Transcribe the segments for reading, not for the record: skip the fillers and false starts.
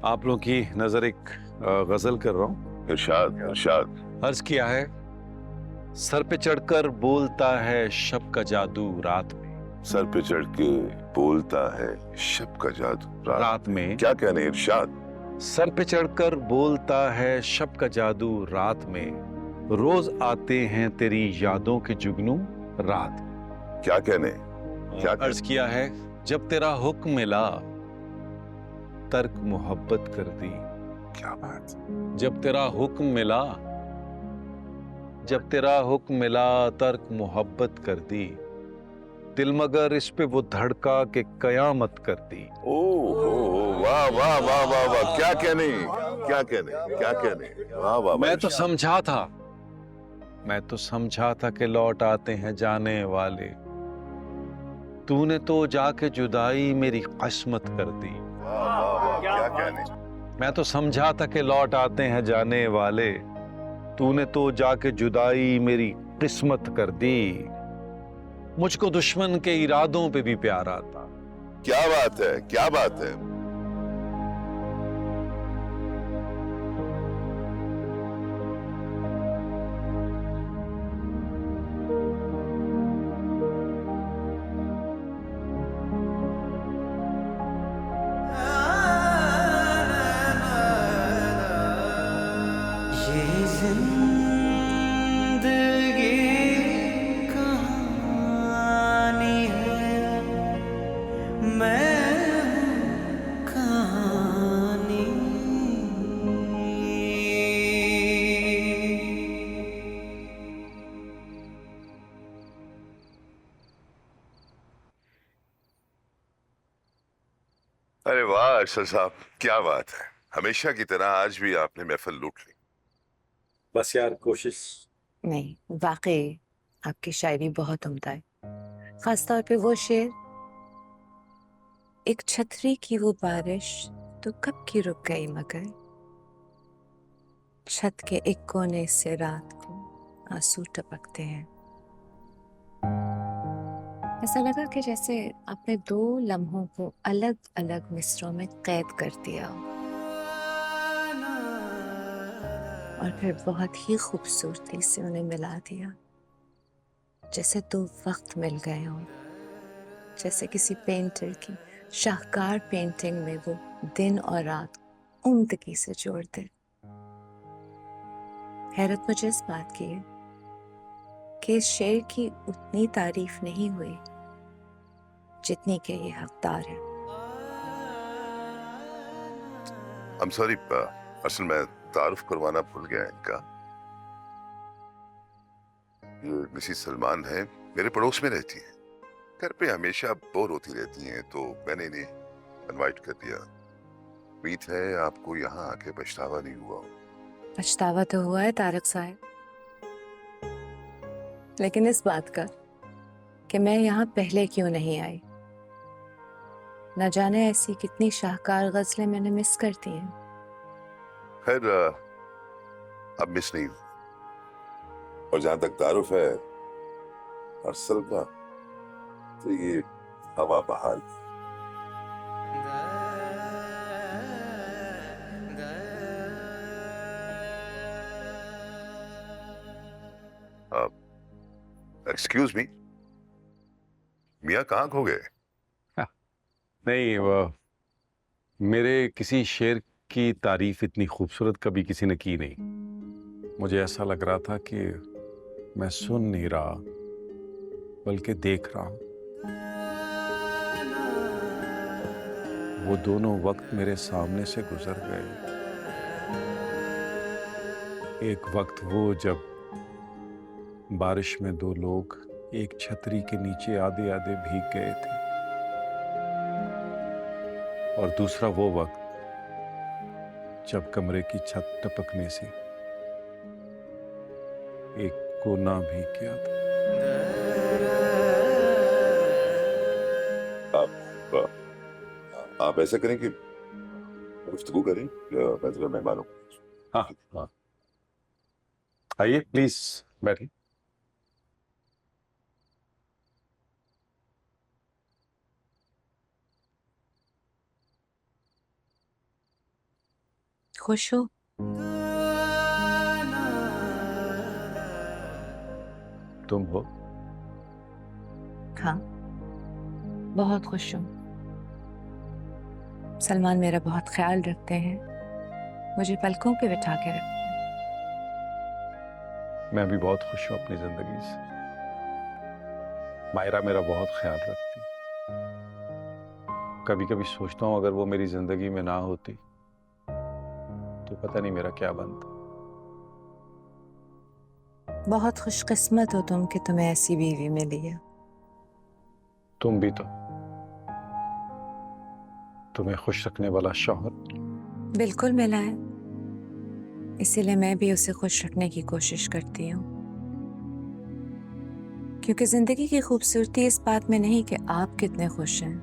आप लोगों की नजर एक गजल कर रहा हूँ। इरशाद इरशाद। अर्ज किया है, सर पे चढ़कर बोलता है शब का जादू रात में। सर पे चढ़ के बोलता है शब का जादू रात में क्या कहने इरशाद। सर पे चढ़कर बोलता है शब का जादू रात में, रोज आते हैं तेरी यादों के जुगनू रात में। क्या कहने क्या अर्ज किया है, जब तेरा हुक्म मिला तर्क मोहब्बत कर दी। क्या बात। जब तेरा हुक्म मिला, जब तेरा हुक्म मिला तर्क मोहब्बत कर दी, दिल मगर इस पे वो धड़का के कयामत कर दी। ओह वाह वाह वाह वाह वाह, क्या कहने क्या कहने क्या कहने। वाह वाह वाह, मैं तो इरशाद। समझा था, मैं तो समझा था कि लौट आते हैं जाने वाले, तूने तो जाके जुदाई मेरी किस्मत कर दी। वाह वाह वाह, क्या कहने। मैं तो समझा था कि लौट आते हैं जाने वाले, तूने तो जाके जुदाई मेरी किस्मत कर दी। मुझको दुश्मन के इरादों पे भी प्यार आता। क्या बात है क्या बात है। ये जिंदगी कहानी है, मैं हूँ कहानी। अरे वाह अरशद साहब, क्या बात है। हमेशा की तरह आज भी आपने महफिल लूट ली। बस यार कोशिश। नहीं, वाकई आपकी शायरी बहुत उम्दा है। खासतौर पे वो शेर, एक छतरी की वो बारिश तो कब की रुक गई मगर, छत के एक कोने से रात को आंसू टपकते हैं। ऐसा लगा कि जैसे आपने दो लम्हों को अलग अलग मिसरों में कैद कर दिया हो और फिर बहुत ही खूबसूरती से उन्हें मिला दिया, जैसे दो वक्त मिल गए हों। जैसे किसी पेंटर की शाहकार पेंटिंग में वो दिन और रात उम्दगी से जोड़ दे। हैरत मुझे इस बात की है कि इस शेर की उतनी तारीफ नहीं हुई जितनी के ये हकदार है। I'm sorry, असल मैं तारुफ करवाना भूल गया इनका। ये मिसिस सलमान है, मेरे पड़ोस में रहती हैं। घर पे हमेशा बोर होती रहती हैं, तो मैंने इन्हें इनवाइट कर दिया। उम्मीद है आपको यहाँ आके पछतावा नहीं हुआ। पछतावा तो हुआ है तारक साहब, लेकिन इस बात का कि मैं यहाँ पहले क्यों नहीं आई। न जाने ऐसी कितनी शाहकार गजलें मैंने मिस कर दी हैं। खैर अब मिस नहीं हुई। और जहां तक तारुफ है अरसल का, तो ये हवा बहार। एक्सक्यूज मी, मियाँ कहाँ खो गए। नहीं, वो मेरे किसी शेर की तारीफ इतनी खूबसूरत कभी किसी ने की नहीं। मुझे ऐसा लग रहा था कि मैं सुन नहीं रहा बल्कि देख रहा हूं। वो दोनों वक्त मेरे सामने से गुजर गए। एक वक्त वो जब बारिश में दो लोग एक छतरी के नीचे आधे आधे भीग गए थे, और दूसरा वो वक्त जब कमरे की छत टपकने से एक कोना भीग गया था। आप ऐसा करें कि गुफ्तगू करें, मैं जरा मेहमान हूँ। हाँ हाँ, आइए प्लीज बैठिए। खुश हो? तुम हो? हाँ, बहुत खुश हूँ। सलमान मेरा बहुत ख्याल रखते हैं, मुझे पलकों पे बिठा के रखते हैं। मैं भी बहुत खुश हूँ अपनी जिंदगी से। मायरा मेरा बहुत ख्याल रखती। कभी कभी सोचता हूँ अगर वो मेरी जिंदगी में ना होती तो पता नहीं मेरा क्या बनता। बहुत खुशकिस्मत हो तुम कि तुम्हें ऐसी बीवी मिली है। तुम भी तो, तुम्हें खुश रखने वाला शौहर। बिल्कुल मिला है, इसीलिए मैं भी उसे खुश रखने की कोशिश करती हूँ। क्योंकि जिंदगी की खूबसूरती इस बात में नहीं कि आप कितने खुश हैं,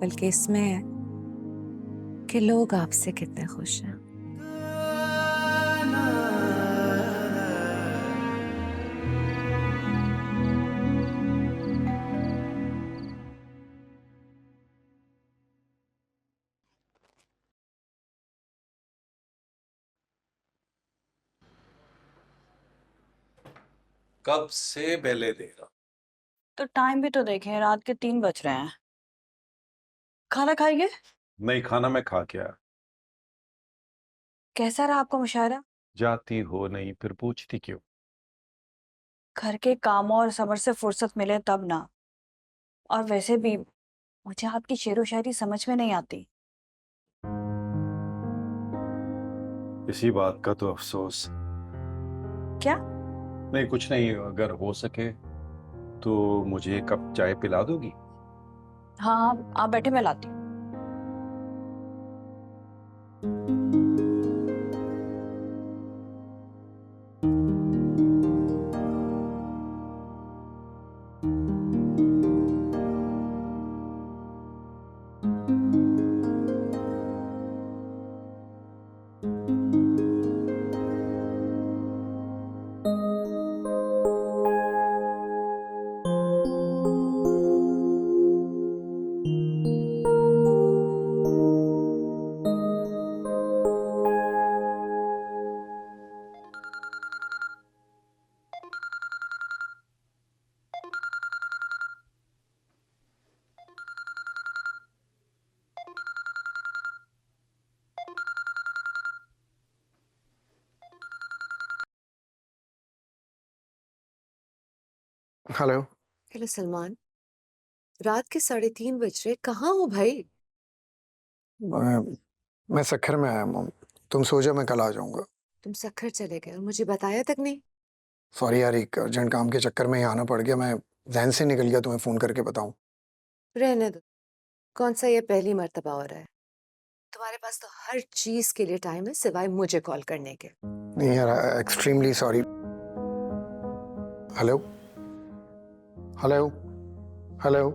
बल्कि इसमें है कि लोग आपसे कितने खुश हैं। कब से बेले दे रहा। तो टाइम भी तो देखें, रात के 3 बज रहे हैं। खाना खाएंगे? नहीं, खाना मैं खा के आया। कैसा रहा आपका मुशायरा? जाती हो नहीं फिर पूछती क्यों? घर के कामों और सबर से फुर्सत मिले तब ना। और वैसे भी मुझे आपकी शेरो शायरी समझ में नहीं आती। इसी बात का तो अफसोस। क्या? नहीं, कुछ नहीं। अगर हो सके तो मुझे एक कप चाय पिला दोगी? हाँ हाँ, आप बैठे, मैं लाती हूँ। हेलो। हेलो सलमान, रात के 3:30 बज रहे, कहाँ हो भाई? मैं सखर में आया हूँ। तुम सो जाओ, मैं कल आ जाऊंगा। तुम सखर चले गए और मुझे बताया तक नहीं। सॉरी यार, एक अर्जेंट काम के चक्कर में ही आना पड़ गया। मैं जहन से निकल गया तुम्हें फ़ोन करके बताऊं। रहने दो, कौन सा ये पहली मर्तबा हो रहा है? तुम्हारे पास तो हर चीज के लिए टाइम है सिवाय मुझे कॉल करने के। नहीं यार, extremely sorry. Hello hello hello.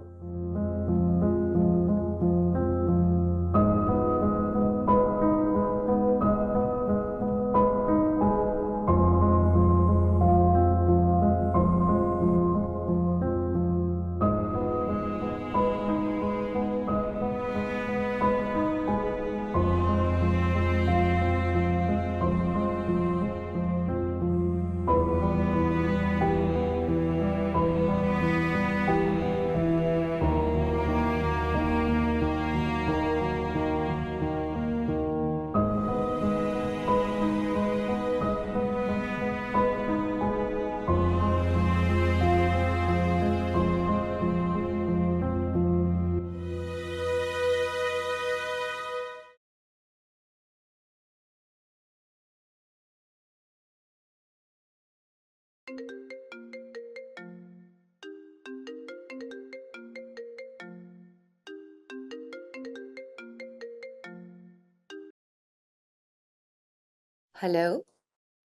Hello.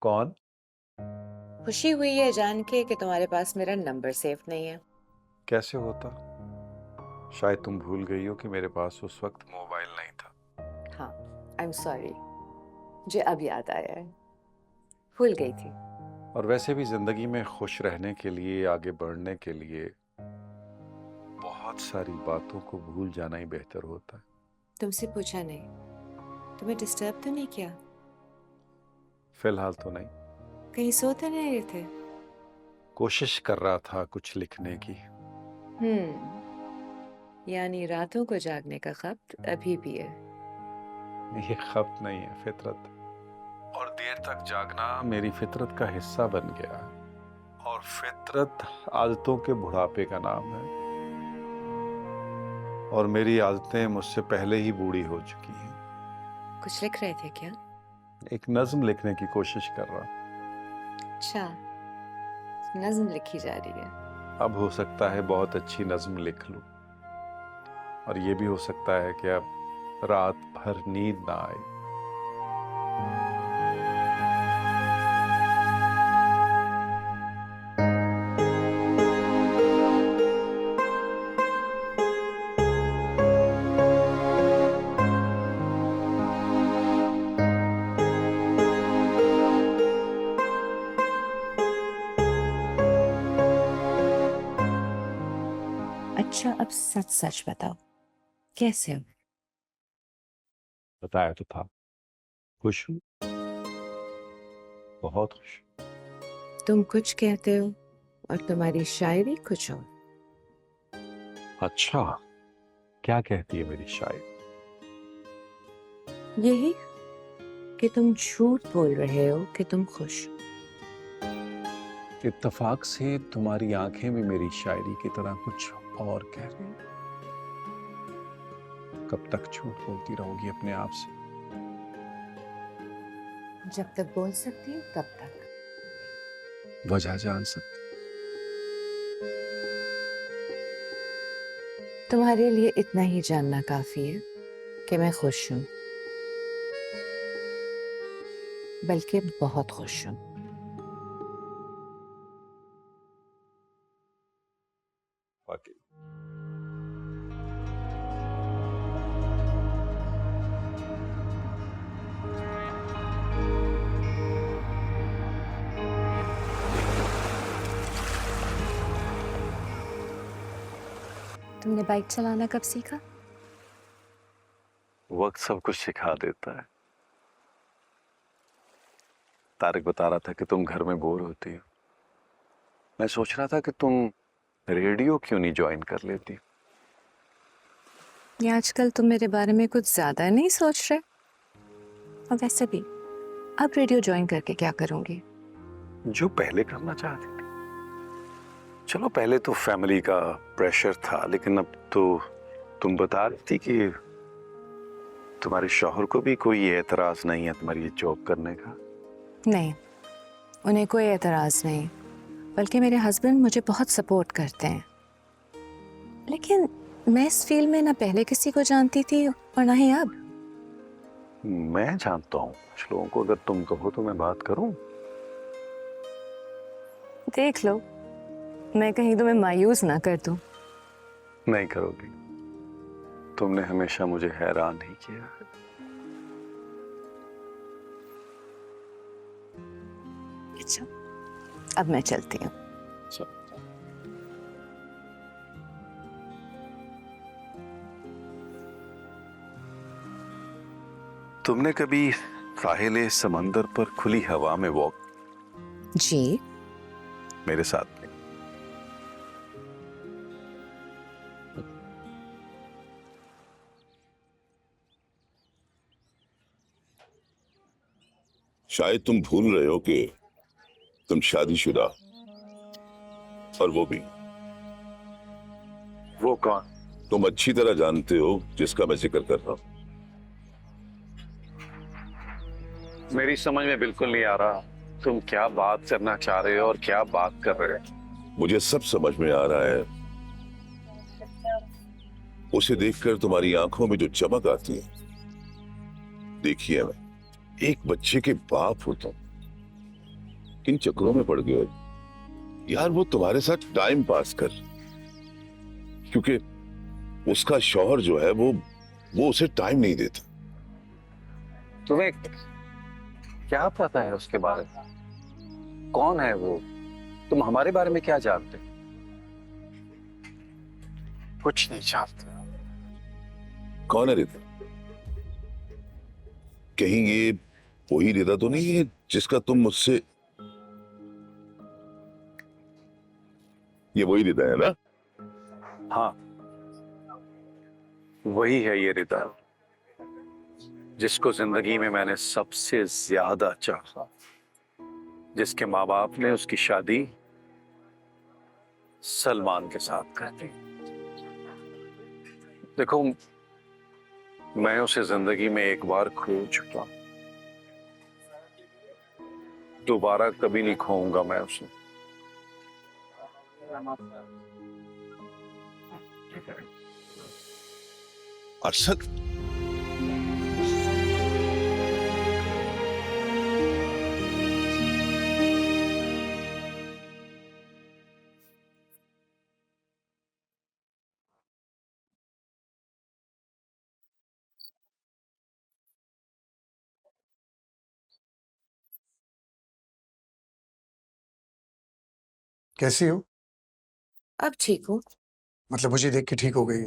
कौन? खुशी हुई है जान के कि तुम्हारे पास मेरा नंबर सेव नहीं है। कैसे होता? शायद तुम भूल गई हो कि मेरे पास उस वक्त मोबाइल नहीं था। हाँ, आई एम सॉरी, मुझे अब याद आया है, भूल गई थी। और वैसे भी जिंदगी में खुश रहने के लिए, आगे बढ़ने के लिए बहुत सारी बातों को भूल जाना ही बेहतर होता है। तुमसे पूछा नहीं। तुम्हें डिस्टर्ब तो नहीं किया? फिलहाल तो नहीं। कहीं सो तो नहीं रहे थे? कोशिश कर रहा था कुछ लिखने की। यानी रातों को जागने का खप्त अभी भी है। ये खप्त नहीं है, फितरत। और देर तक जागना मेरी फितरत का हिस्सा बन गया। और फितरत आदतों के बुढ़ापे का नाम है। और मेरी आदतें मुझसे पहले ही बूढ़ी हो चुकी हैं। कुछ लिख रहे थे क्या? एक नज्म लिखने की कोशिश कर रहा। अच्छा, नज्म लिखी जा रही है। अब हो सकता है बहुत अच्छी नज्म लिख लूं। और ये भी हो सकता है कि अब रात भर नींद ना आए। अच्छा, अब सच सच बताओ, कैसे हो? बताया तो था। खुश हूं, बहुत खुश। तुम कुछ कहते हो और तुम्हारी शायरी कुछ और। अच्छा, क्या कहती है मेरी शायरी? यही कि तुम झूठ बोल रहे हो कि तुम खुश हो। इत्तेफाक से तुम्हारी आंखें भी मेरी शायरी की तरह कुछ और कह रही हैं। कब तक झूठ बोलती रहोगी अपने आप से? जब तक बोल सकती हो तब तक। वजह जान सकती? तुम्हारे लिए इतना ही जानना काफी है कि मैं खुश हूं, बल्कि बहुत खुश हूं। वाकई। तुमने बाइक चलाना कब सीखा? वक्त सब कुछ सिखा देता है। तारिक बता रहा था कि तुम घर में बोर होती हो। मैं सोच रहा था कि तुम रेडियो क्यों नहीं ज्वाइन कर लेती। ये आजकल तुम मेरे बारे में कुछ ज्यादा नहीं सोच रहे? और वैसे भी अब रेडियो ज्वाइन करके क्या करूंगी? जो पहले करना चाहती थी। चलो, पहले तो फैमिली का प्रेशर था, लेकिन अब तो तुम बता रही थी कि तुम्हारे शौहर को भी कोई एतराज नहीं है तुम्हारी ये जॉब करने का। नहीं, उन्हें कोई एतराज नहीं, बल्कि मेरे हस्बैंड मुझे बहुत सपोर्ट करते हैं। लेकिन मैं इस फील्ड में ना पहले किसी को जानती थी और ना ही अब। मैं जानता हूँ कुछ लोगों को। अगर तुम कहो तो मैं बात करूं। देख लो, मैं कहीं तुम्हें मायूस ना कर दूं। नहीं करोगी। तुमने हमेशा मुझे हैरान ही किया है। अच्छा, अब मैं चलती हूँ। तुमने कभी साहिल समंदर पर खुली हवा में वॉक? जी। मेरे साथ नहीं। शायद तुम भूल रहे हो कि तुम शादीशुदा, और वो भी। वो कौन? तुम अच्छी तरह जानते हो जिसका मैं जिक्र कर रहा हूं। मेरी समझ में बिल्कुल नहीं आ रहा तुम क्या बात करना चाह रहे हो और क्या बात कर रहे हो। मुझे सब समझ में आ रहा है। उसे देखकर तुम्हारी आंखों में जो चमक आती है। देखिए, मैं एक बच्चे के बाप होता हूं, इन चक्करों में पड़ गए यार। वो तुम्हारे साथ टाइम पास कर, क्योंकि उसका शौहर जो है वो उसे टाइम नहीं देता। तुम्हें क्या पता है उसके बारे में? कौन है वो? तुम हमारे बारे में क्या जानते? कुछ नहीं जानते। कौन है रितु? कहीं ये वही रिदा तो नहीं है जिसका तुम मुझसे, ये वही रिदा है ना? हाँ, वही है ये रिदा जिसको जिंदगी में मैंने सबसे ज्यादा चाहा, जिसके माँ बाप ने उसकी शादी सलमान के साथ कर दी। देखो, मैं उसे जिंदगी में एक बार खो चुका, दोबारा कभी नहीं खोऊंगा मैं उसे। अरशद, कैसी हो? अब ठीक हूँ। मतलब मुझे देख के ठीक हो गई?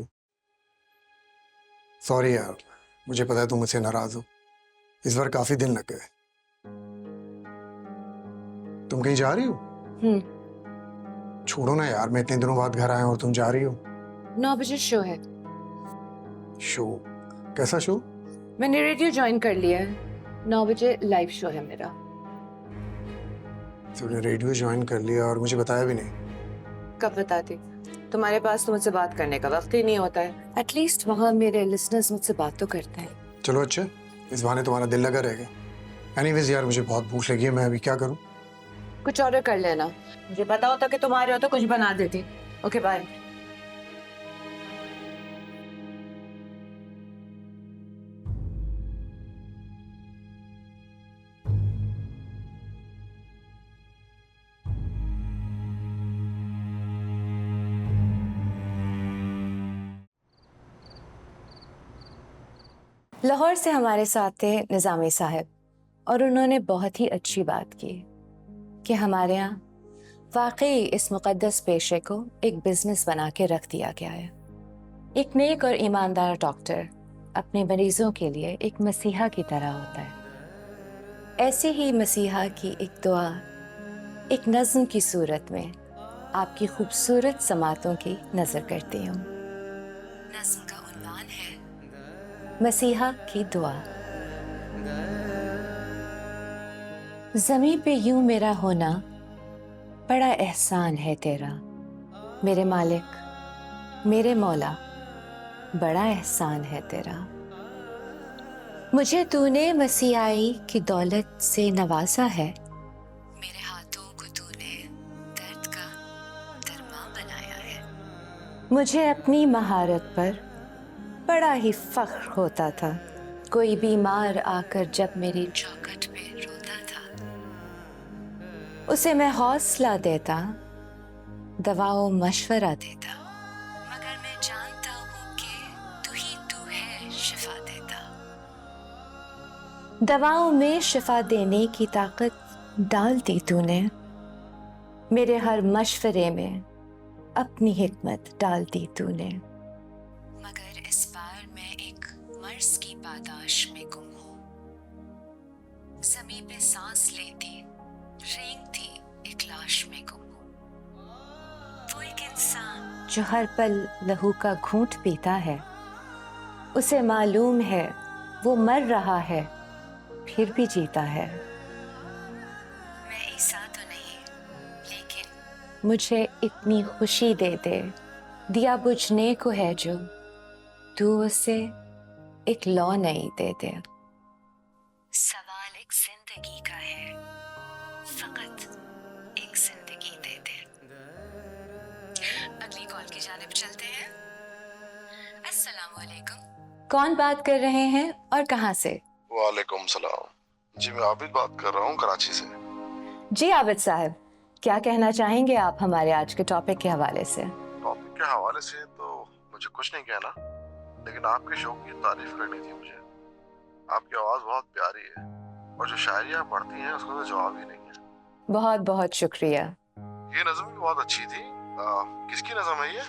सॉरी यार, मुझे पता है तुम मुझसे नाराज हो। इस बार काफी दिन लग गए। तुम कहीं जा रही हो? छोड़ो ना यार, मैं इतने दिनों बाद घर आया हूँ और तुम जा रही हो। 9 बजे शो है। शो? कैसा शो? मैंने रेडियो ज्वाइन कर लिया है। 9 बजे लाइव शो है मेरा। तुमने रेडियो ज्वाइन कर लिया और मुझे बताया भी नहीं? कब बताती? तुम्हारे पास तो मुझसे बात करने का वक्त ही नहीं होता है। एटलीस्ट वहाँ मेरे लिसनर्स मुझसे बात तो करते हैं। चलो अच्छा, इस बहाने तुम्हारा दिल लगा रहेगा। एनीवेज यार, मुझे बहुत भूख लगी है, मैं अभी क्या करूँ? कुछ ऑर्डर कर लेना। मुझे पता होता कि तुम आ रहे हो तो कुछ बना देती। Okay bye. लाहौर से हमारे साथ थे निज़ामी साहब, और उन्होंने बहुत ही अच्छी बात की कि हमारे यहाँ वाकई इस मुक़द्दस पेशे को एक बिजनेस बना के रख दिया गया है। एक नेक और ईमानदार डॉक्टर अपने मरीजों के लिए एक मसीहा की तरह होता है। ऐसे ही मसीहा की एक दुआ एक नज़्म की सूरत में आपकी खूबसूरत समातों की नज़र करती हूँ। नज़्म का उन्वान है मसीहा की दुआ। ज़मीं पे यूं मेरा होना बड़ा एहसान है तेरा, मेरे मालिक मेरे मौला, बड़ा एहसान है तेरा। मुझे तूने मसीहाई की दौलत से नवाजा है, मेरे हाथों को तूने दर्द का दरमा बनाया है। मुझे अपनी महारत पर बड़ा ही फख्र होता था, कोई बीमार आकर जब मेरी चौखट पे रोता था, उसे मैं हौसला देता, दवाओं मशवरा देता, मगर मैं जानता हूँ कि तू है शिफा देता। दवाओं में शिफा देने की ताकत डाल दी तूने, मेरे हर मशवरे में अपनी हिकमत डाल दी तूने। मगर इस बार मैं एक मर्ज की पादाश में गुम हूँ, ज़मीं पे सांस लेती रेंगती एक लाश में गुम हूँ। वो एक इंसान जो हर पल लहू का घूंट पीता है, उसे मालूम है वो मर रहा है फिर भी जीता है। मैं ईसा तो नहीं, लेकिन मुझे इतनी खुशी दे दे, दिया बुझने को है जो, तू उसे एक लौ नहीं दे दे। सवाल एक जिंदगी का है, फकत एक जिंदगी दे दे। अगली कॉल की जानिब चलते हैं। अस्सलाम वालेकुम। कौन बात कर रहे हैं और कहाँ से? वालेकुम सलाम जी, मैं आबिद बात कर रहा हूँ कराची से। जी आबिद साहब, क्या कहना चाहेंगे आप हमारे आज के टॉपिक के हवाले से? टॉपिक के हवाले से तो मुझे कुछ नहीं कहना, लेकिन आपके शो की तारीफ करनी थी मुझे। आपकी आवाज बहुत प्यारी है और जो शायरी आप पढ़ती हैं उसका तो जवाब ही नहीं है। बहुत बहुत शुक्रिया। ये नज़म भी बहुत अच्छी थी। किसकी नज़म है ये?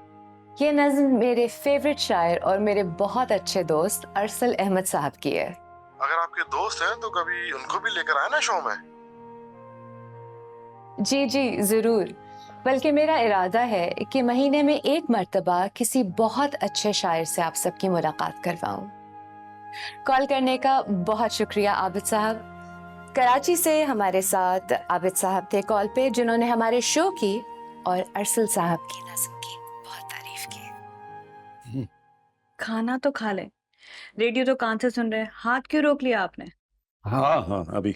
ये नज़्म मेरे फेवरेट शायर और मेरे बहुत अच्छे दोस्त अरसल अहमद साहब की है। अगर आपके दोस्त हैं तो कभी उनको भी लेकर आए ना शो में। जी जी जरूर। बल्कि मेरा इरादा है कि महीने में एक मर्तबा किसी बहुत अच्छे शायर से आप सबकी मुलाकात करवाऊं। कॉल करने का बहुत शुक्रिया आबिद साहब। कराची से हमारे साथ आबिद साहब थे कॉल पे, जिन्होंने हमारे शो की और अरसल साहब की नज़्म की बहुत तारीफ की। खाना तो खा ले, रेडियो तो कान से सुन रहे, हाथ क्यों रोक लिया आपने? हाँ हाँ अभी।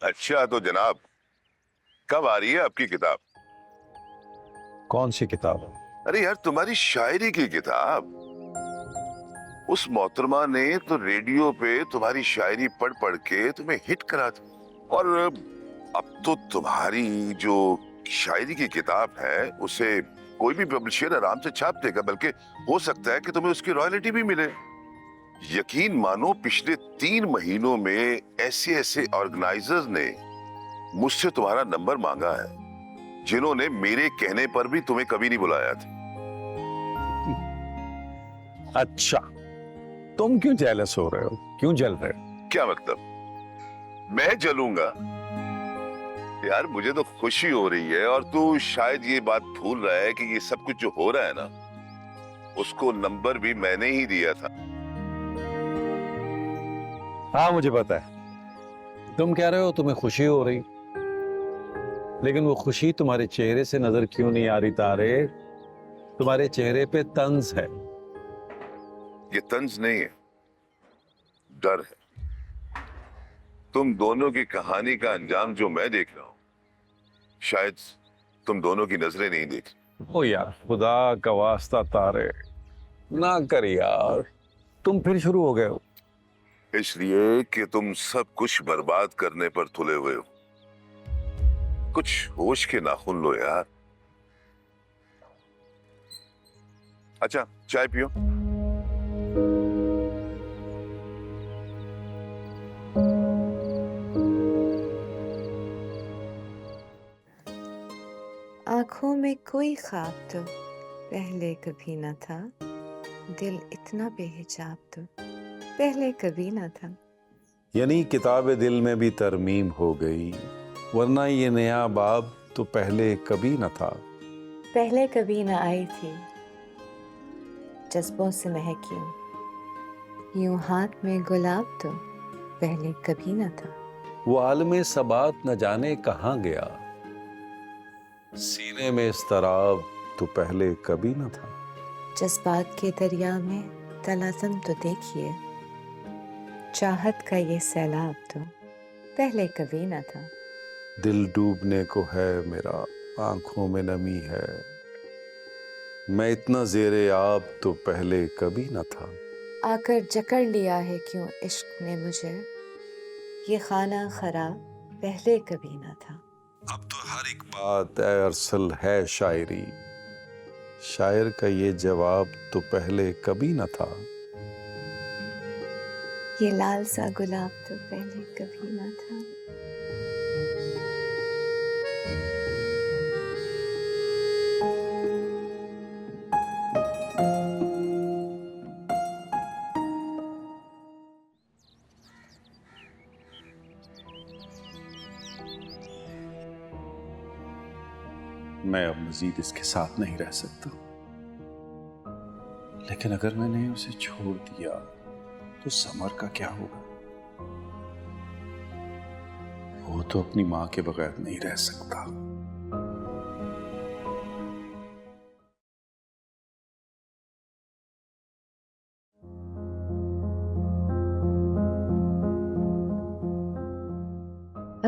अच्छा तो जनाब, कब आ रही है आपकी किताब? कौन सी किताब? अरे यार, तुम्हारी शायरी की किताब। उस मोहतरमा ने तो रेडियो पे तुम्हारी शायरी पढ़ पढ़ के तुम्हें हिट करा दी, और अब तो तुम्हारी जो शायरी की किताब है उसे कोई भी पब्लिशर आराम से छाप देगा, बल्कि हो सकता है कि तुम्हें उसकी रॉयल्टी भी मिले। यकीन मानो, पिछले 3 महीनों में ऐसे ऐसे ऑर्गेनाइजर्स ने मुझसे तुम्हारा नंबर मांगा है, जिन्होंने मेरे कहने पर भी तुम्हें कभी नहीं बुलाया था। अच्छा, तुम क्यों जेलस हो रहे हो? क्यों जल रहे हो? क्या मतलब? मैं जलूंगा? यार मुझे तो खुशी हो रही है, और तू शायद ये बात भूल रहा है कि ये सब कुछ जो हो रहा है ना, उसको नंबर भी मैंने ही दिया था। हाँ मुझे पता है। तुम कह रहे हो तुम्हें खुशी हो रही, लेकिन वो खुशी तुम्हारे चेहरे से नजर क्यों नहीं आ रही तारे? तुम्हारे चेहरे पे तंज है। ये तंज नहीं है, डर है। तुम दोनों की कहानी का अंजाम जो मैं देख रहा हूं, शायद तुम दोनों की नजरें नहीं देख। ओ यार, खुदा का वास्ता तारे, ना कर यार। तुम फिर शुरू हो गए हो। इसलिए कि तुम सब कुछ बर्बाद करने पर तुले हुए हो। कुछ होश के नाखून लो यार। अच्छा, चाय पियो। आंखों में कोई ख्वाब तो पहले कभी न था, दिल इतना बेहिजाब तो पहले कभी न था। यानी किताब दिल में भी तरमीम हो गई, वरना ये नया बाब तो पहले कभी न था। पहले कभी न आई थी, जज्बों से महकी यूं हाथ में गुलाब तो पहले कभी न था। वो आलमे सबात न जाने कहाँ गया, सीने में इस्तराब तो पहले कभी न था। जज्बात के दरिया में तलाज़म तो देखिए, चाहत का ये सैलाब तो पहले कभी न था। दिल डूबने को है मेरा, आंखों में नमी है, मैं इतना ज़ेरे आब तो पहले कभी न था। आकर जकड़ लिया है क्यों इश्क ने मुझे, ये खाना खराब पहले कभी न था। अब तो हर एक बात ए अरसल है शायरी, शायर का ये जवाब तो पहले कभी न था। ये लाल सा गुलाब तो पहले कभी न था। मैं अब मजीद इसके साथ नहीं रह सकता, लेकिन अगर मैंने उसे छोड़ दिया तो समर का क्या होगा? वो तो अपनी मां के बगैर नहीं रह सकता।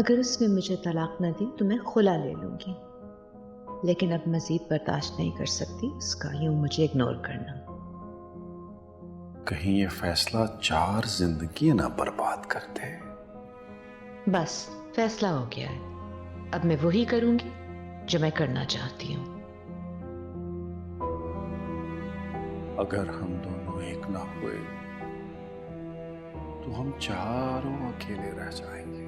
अगर उसने मुझे तलाक न दी तो मैं खुला ले लूंगी, लेकिन अब मजीद बर्दाश्त नहीं कर सकती उसका यूं मुझे इग्नोर करना। कहीं ये फैसला 4 जिंदगी ना बर्बाद कर दे। बस फैसला हो गया है, अब मैं वही करूंगी जो मैं करना चाहती हूँ। अगर हम दोनों एक ना हुए तो हम चारों अकेले रह जाएंगे।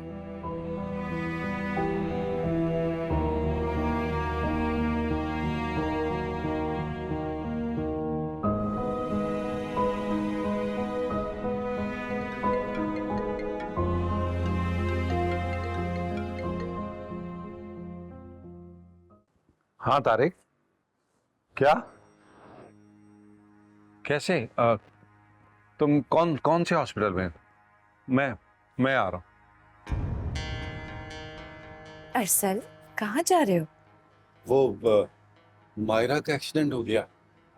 हाँ तारिक, क्या? कैसे? तुम कौन कौन से हॉस्पिटल में? मैं आ रहा हूँ। अरसल, कहाँ जा रहे हो? वो मायरा का एक्सीडेंट हो गया,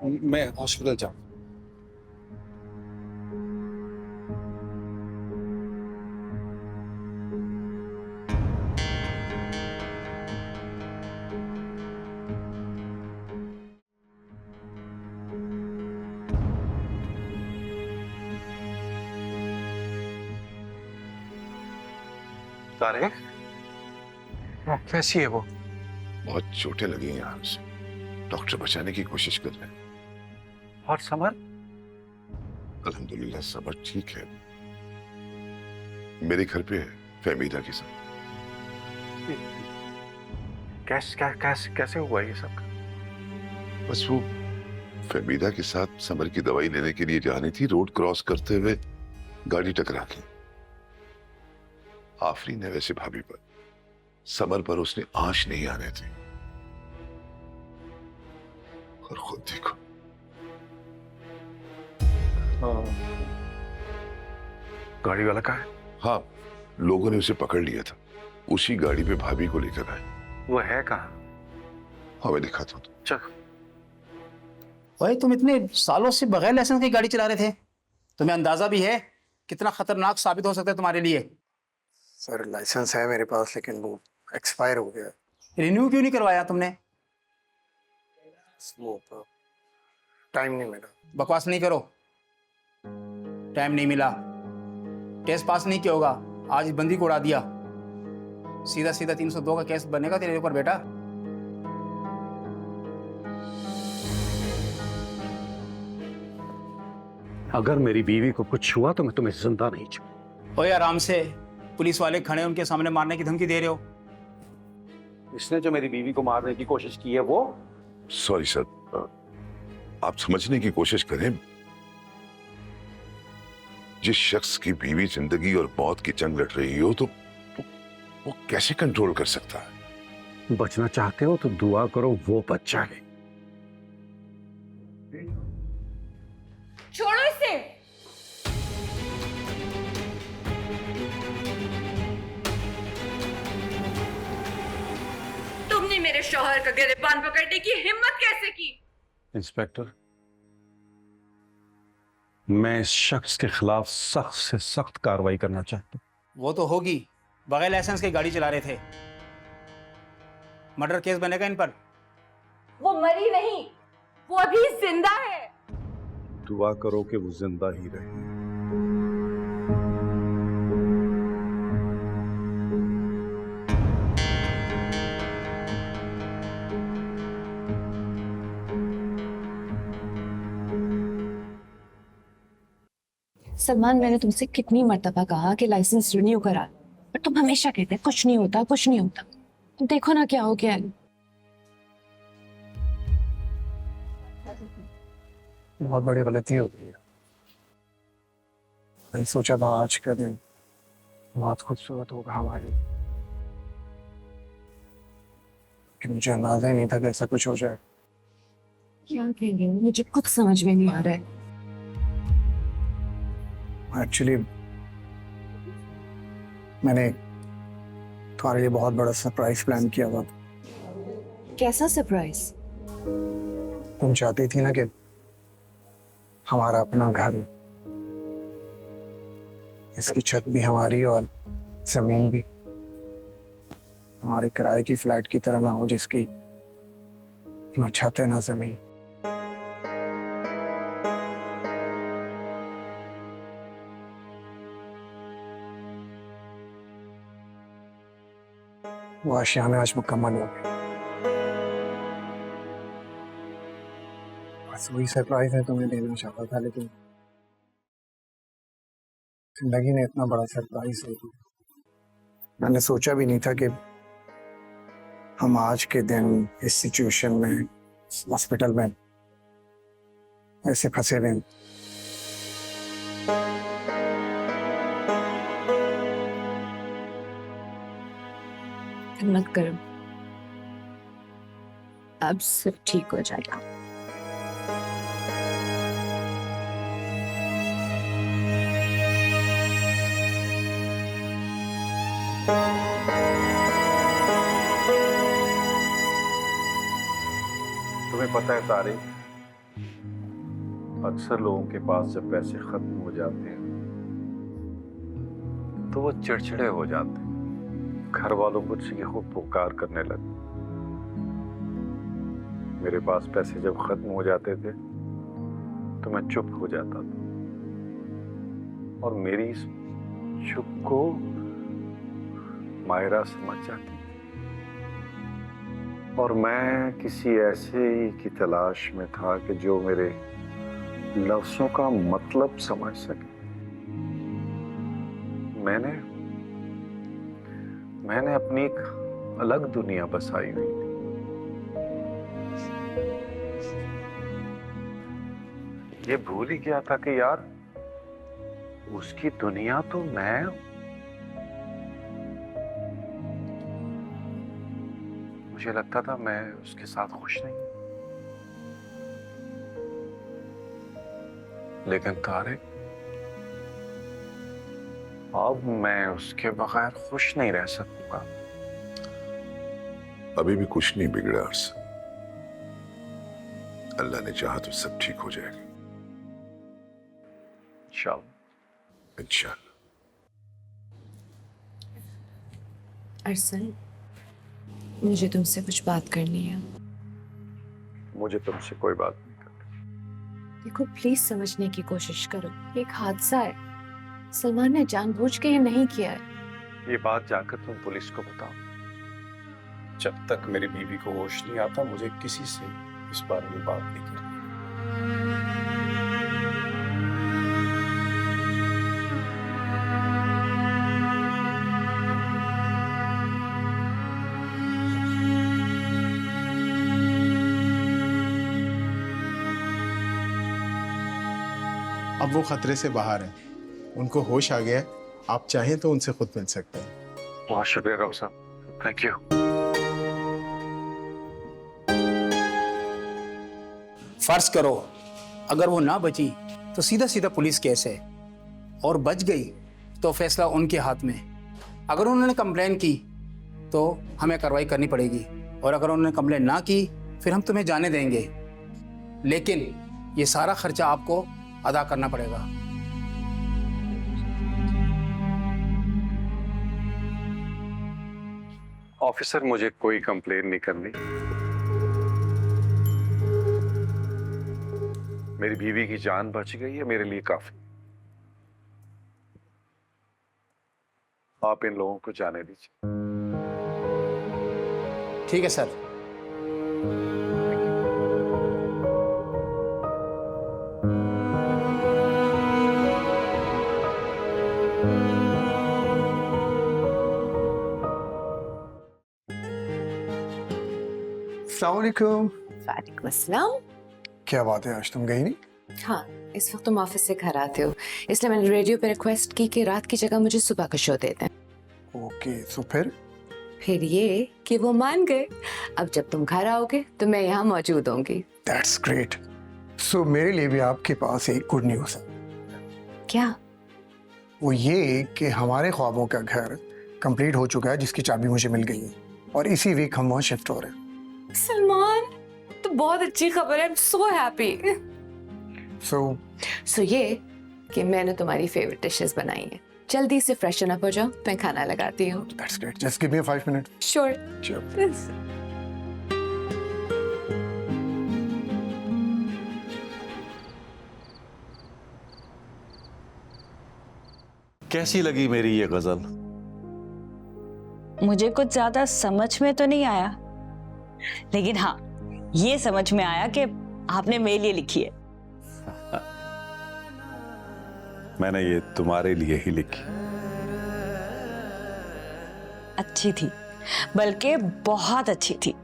मैं हॉस्पिटल जाऊँ। तारिक, कैसी है वो? बहुत चोटें लगी हैं यहाँ से, डॉक्टर बचाने की कोशिश कर रहे हैं। और समर? अल्हम्दुलिल्लाह समर ठीक है, मेरे घर पे है फहमीदा के साथ। कैसे हुआ ये सब? बस वो फहमीदा के साथ समर की दवाई लेने के लिए जानी थी, रोड क्रॉस करते हुए गाड़ी टकरा गई। आफरीन है वैसे भाभी पर, समर पर उसने आंच नहीं आने दी। और खुद देखो। गाड़ी वाला कहाँ है? हाँ, लोगों ने उसे पकड़ लिया था, उसी गाड़ी पे भाभी को लेकर आए। वो है कहाँ? हाँ, मैं दिखाता हूँ। चल। भाई तुम इतने सालों से बगैर लाइसेंस की गाड़ी चला रहे थे, तुम्हें अंदाजा भी है कितना खतरनाक साबित हो सकता है तुम्हारे लिए? सर लाइसेंस है मेरे पास, लेकिन वो एक्सपायर हो गया। रिन्यू क्यों नहीं करवाया तुमने? वो टाइम नहीं मिला। बकवास नहीं करो, टाइम नहीं मिला, टेस्ट पास नहीं किया होगा, आज इस बंदी को उड़ा दिया, सीधा सीधा 302 का केस बनेगा तेरे ऊपर बेटा। अगर मेरी बीवी को कुछ हुआ तो मैं तुम्हें जिंदा नहीं छोड़। ओए आराम से, पुलिस वाले खड़े उनके सामने मारने की धमकी दे रहे हो। इसने जो मेरी बीवी को मारने की कोशिश की है वो। सॉरी सर, आप समझने की कोशिश करें। जिस शख्स की बीवी जिंदगी और मौत की जंग लड़ रही हो तो वो कैसे कंट्रोल कर सकता है? बचना चाहते हो तो दुआ करो वो बच जाए। छोड़ो इसे। तुमने मेरे शौहर का गिरबान पकड़ने की हिम्मत कैसे की? इंस्पेक्टर, मैं इस शख्स के खिलाफ सख्त से सख्त कार्रवाई करना चाहता हूं। वो तो होगी, बगैर लाइसेंस की गाड़ी चला रहे थे, मर्डर केस बनेगा इन पर। वो मरी नहीं, वो अभी जिंदा है। दुआ करो कि वो जिंदा ही रहे। सलमान, मैंने तुमसे कितनी मर्तबा कहा कि लाइसेंस रिन्यू करा, पर तुम हमेशा कहते हैं कुछ नहीं होता, कुछ नहीं होता। देखो ना क्या हो गया है। बहुत बड़ी गलती हो गई है। मैंने सोचा था आज का दिन बहुत खूबसूरत होगा हमारे लिए, कि मुझे अंदाजा ही नहीं था कि ऐसा कुछ हो जाए। क्या कहेंगे, मुझे कुछ समझ में नहीं आ रहा है। एक्चुअली मैंने तुम्हारे लिए बहुत बड़ा सरप्राइज प्लान किया हुआ। कैसा सरप्राइज? तुम चाहती थी ना कि हमारा अपना घर, इसकी छत भी हमारी और जमीन भी हमारे किराए की फ्लैट की तरह ना हो, जिसकी ना छत है ना जमीन। वो आशिया में आज मुकम्मल हो गई। बस वही सरप्राइज है तुम्हें देना चाहता था, लेकिन जिंदगी ने इतना बड़ा सरप्राइज दे दिया। मैंने सोचा भी नहीं था कि हम आज के दिन इस सिचुएशन में, इस हॉस्पिटल में ऐसे फंसे रहे। मत करो, अब सब ठीक हो जाएगा। तुम्हें पता है तारे, अक्सर लोगों के पास जब पैसे खत्म हो जाते हैं तो वो चिड़चिड़े हो जाते हैं, घर वालों को चीखो पुकार करने लगते। मेरे पास पैसे जब खत्म हो जाते थे तो मैं चुप हो जाता था, और मेरी इस चुप को मायरा समझ जाती, और मैं किसी ऐसे की तलाश में था कि जो मेरे लफ्जों का मतलब समझ सके। मैंने अपनी एक अलग दुनिया बसाई हुई थी। ये भूल ही गया था कि यार उसकी दुनिया तो मैं हूं। मुझे लगता था मैं उसके साथ खुश नहीं, लेकिन तारे, अब मैं उसके बगैर खुश नहीं रह सकूंगा। अभी भी कुछ नहीं बिगड़ा अरसा, अल्लाह ने चाहा तो सब ठीक हो जाएगा इंशाल्लाह। इंशाल्लाह। अरसल, मुझे तुमसे कुछ बात करनी है। मुझे तुमसे कोई बात नहीं करनी। देखो, प्लीज समझने की कोशिश करो। एक हादसा है, सलमान ने जानबूझ के ये नहीं किया है। ये बात जाकर तुम पुलिस को बताओ। जब तक मेरी बीवी को होश नहीं आता, मुझे किसी से इस बारे में बात नहीं करनी। अब वो खतरे से बाहर है, उनको होश आ गया है। आप चाहें तो उनसे खुद मिल सकते हैं। बहुत शुक्रिया राव साहब, थैंक यू। फर्ज करो अगर वो ना बची तो सीधा सीधा पुलिस केस है, और बच गई तो फैसला उनके हाथ में। अगर उन्होंने कंप्लेन की तो हमें कार्रवाई करनी पड़ेगी, और अगर उन्होंने कंप्लेन ना की फिर हम तुम्हें जाने देंगे, लेकिन ये सारा खर्चा आपको अदा करना पड़ेगा। ऑफिसर, मुझे कोई कंप्लेन नहीं करनी। मेरी बीवी की जान बच गई है, मेरे लिए काफी। आप इन लोगों को जाने दीजिए। ठीक है सर। अस्सलाम वालेकुम। वालेकुम अस्सलाम। क्या बात है, आज तुम गई नहीं? हाँ, इस वक्त तुम ऑफिस से घर आते हो, इसलिए मैंने रेडियो पे रिक्वेस्ट की कि रात की जगह मुझे सुबह का शो दे दें। ओके, सो फिर ये कि वो मान गए। अब जब तुम घर आओगे तो मैं यहाँ मौजूद होंगी। That's great. सो मेरे लिए भी आपके पास एक गुड न्यूज़ है। क्या? वो ये कि हमारे ख्वाबों का घर कंप्लीट हो चुका है, जिसकी चाबी मुझे मिल गई है, और इसी वीक हम वहाँ शिफ्ट हो रहे हैं। सलमान, तो बहुत अच्छी खबर है। I am so happy. सो ये कि मैंने तुम्हारी फेवरेट डिशेस बनाई हैं। जल्दी से फ्रेशन अप हो जाओ, मैं खाना लगाती हूँ। That's great, just give me 5 minutes। Sure. कैसी लगी मेरी ये गजल? मुझे कुछ ज्यादा समझ में तो नहीं आया, लेकिन हाँ ये समझ में आया कि आपने मेरे लिए लिखी है। मैंने ये तुम्हारे लिए ही लिखी। अच्छी थी, बल्कि बहुत अच्छी थी।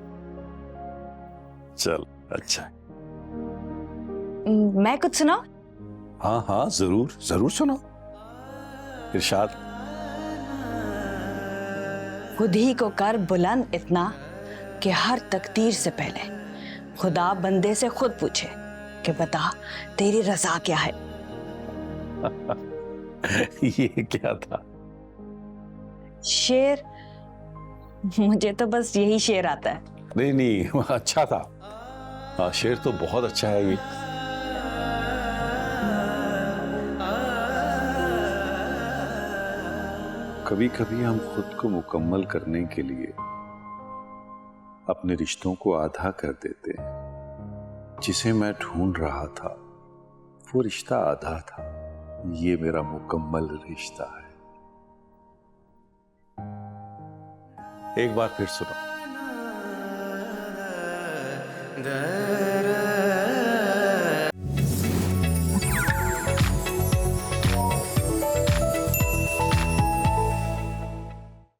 चल अच्छा है। मैं कुछ सुनाऊं? हाँ हाँ, जरूर जरूर सुनो। इरशाद। खुद ही को कर बुलंद इतना कि हर तकदीर से पहले खुदा बंदे से खुद पूछे कि बता तेरी रजा क्या है। ये क्या था? शेर? मुझे तो बस यही शेर आता है। नहीं नहीं, अच्छा था। शेर तो बहुत अच्छा है ये। कभी कभी हम खुद को मुकम्मल करने के लिए अपने रिश्तों को आधा कर देते हैं। जिसे मैं ढूंढ रहा था वो रिश्ता आधा था, ये मेरा मुकम्मल रिश्ता है। एक बार फिर सुनो।